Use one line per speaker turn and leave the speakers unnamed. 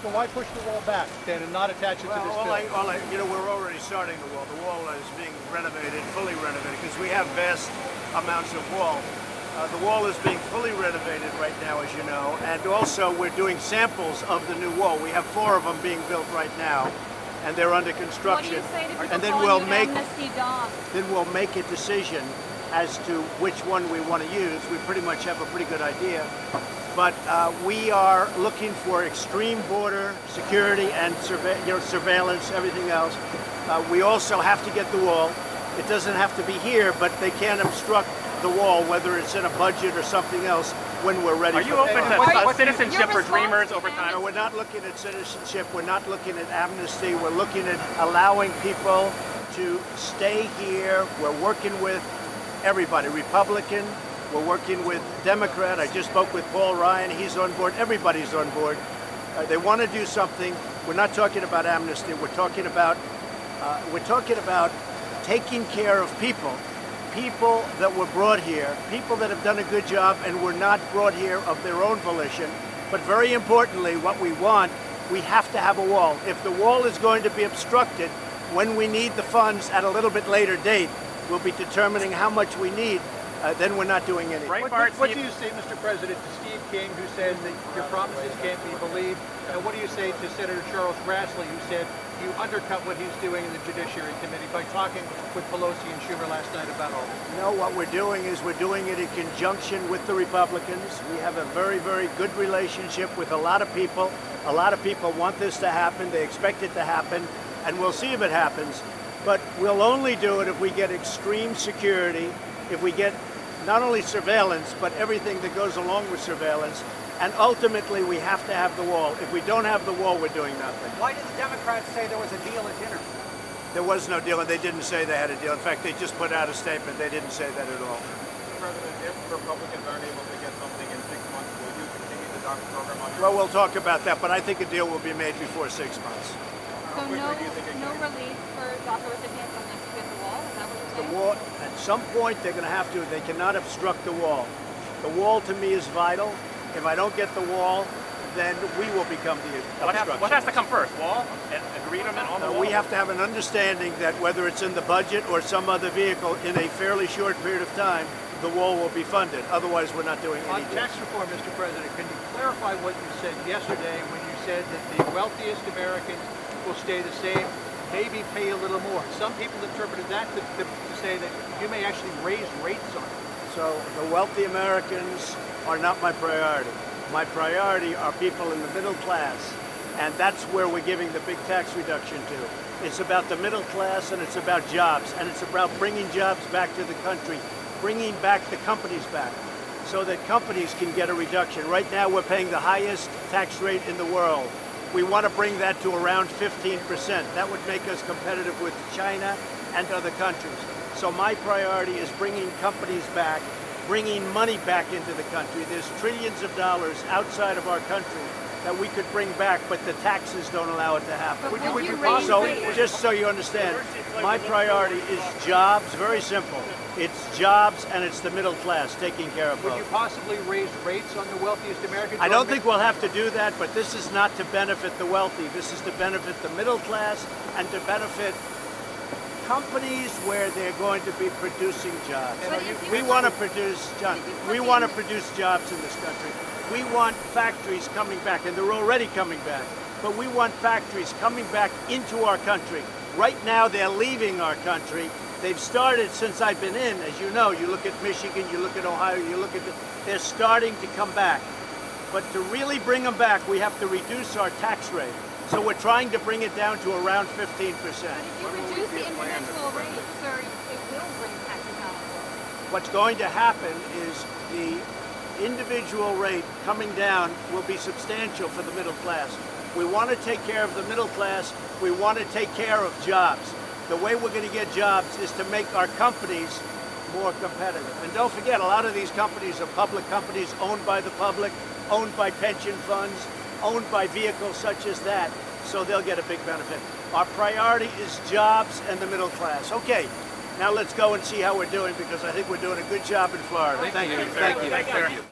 So why push the wall back then and not attach it to this bill?
We're already starting the wall. The wall is being renovated, fully renovated, because we have vast amounts of wall. The wall is being fully renovated right now, as you know, and also we're doing samples of the new wall. We have 4 of them being built right now, and they're under construction.
What do you say to people
and then
calling
we'll
you
make
Amnesty Dom?
then we'll make a decision as to which one we want to use. We pretty much have a pretty good idea, but we are looking for extreme border security and surveillance, everything else. We also have to get the wall. It doesn't have to be here, but they can't obstruct the wall, whether it's in a budget or something else, when we're ready.
Are you open to citizenship for dreamers over time?
No, we're not looking at citizenship. We're not looking at amnesty. We're looking at allowing people to stay here. We're working with everybody, Republican. We're working with Democrat. I just spoke with Paul Ryan. He's on board. Everybody's on board. They want to do something. We're not talking about amnesty. We're talking about taking care of people that were brought here, people that have done a good job and were not brought here of their own volition. But very importantly, what we want, we have to have a wall. If the wall is going to be obstructed, when we need the funds at a little bit later date, we'll be determining how much we need. Then we're not doing anything.
What do you say, Mr. President, to Steve King, who said that your promises can't be believed? And what do you say to Senator Charles Grassley, who said you undercut what he's doing in the Judiciary Committee by talking with Pelosi and Schumer last night about all this?
No, what we're doing is we're doing it in conjunction with the Republicans. We have a very, very good relationship with a lot of people. A lot of people want this to happen. They expect it to happen, and we'll see if it happens. But we'll only do it if we get extreme security, if we get not only surveillance, but everything that goes along with surveillance. And ultimately, we have to have the wall. If we don't have the wall, we're doing nothing.
Why did the Democrats say there was a deal at dinner?
There was no deal, and they didn't say they had a deal. In fact, they just put out a statement. They didn't say that at all.
President, if Republicans aren't able to get something in 6 months, will you continue the DACA program on your
Well, we'll talk about that, but I think a deal will be made before 6 months.
So no relief for DACA recipients unless you get the wall? Is that what you're
The
saying?
wall, at some point, they're going to have to. They cannot obstruct the wall. The wall, to me, is vital. If I don't get the wall, then we will become the obstruction.
What has to come first? Wall? An agreement on the wall?
We have to have an understanding that whether it's in the budget or some other vehicle, in a fairly short period of time, the wall will be funded. Otherwise, we're not doing
On
anything.
tax reform, Mr. President, can you clarify what you said yesterday when you said that the wealthiest Americans will stay the same, maybe pay a little more? Some people interpreted that to say that you may actually raise rates on it.
So the wealthy Americans are not my priority. My priority are people in the middle class, and that's where we're giving the big tax reduction to. It's about the middle class, and it's about jobs, and it's about bringing jobs back to the country, bringing back the companies back, so that companies can get a reduction. Right now, we're paying the highest tax rate in the world. We want to bring that to around 15%. That would make us competitive with China and other countries. So my priority is bringing companies back, bringing money back into the country. There's trillions of dollars outside of our country that we could bring back, but the taxes don't allow it to happen.
But would you raise
So
rates?
just so you understand, my priority is jobs, very simple. It's jobs and it's the middle class, taking care of
Would you
both.
possibly raise rates on the wealthiest Americans?
I don't think we'll have to do that, but this is not to benefit the wealthy. This is to benefit the middle class and to benefit companies where they're going to be producing jobs.
But if you
We
put
want to
the-
produce, John,
if you put
we
the
want to
in-
produce jobs in this country. We want factories coming back, and they're already coming back. But we want factories coming back into our country. Right now, they're leaving our country. They've started since I've been in, as you know. You look at Michigan, you look at Ohio, you look at they're starting to come back. But to really bring them back, we have to reduce our tax rate. So we're trying to bring it down to around 15%.
But if you reduce the individual rates, sir, it will bring taxes down.
What's going to happen is the individual rate coming down will be substantial for the middle class. We want to take care of the middle class. We want to take care of jobs. The way we're going to get jobs is to make our companies more competitive. And don't forget, a lot of these companies are public companies owned by the public, owned by pension funds, owned by vehicles such as that, so they'll get a big benefit. Our priority is jobs and the middle class. Okay, now let's go and see how we're doing, because I think we're doing a good job in Florida. Thank you.
Thank you.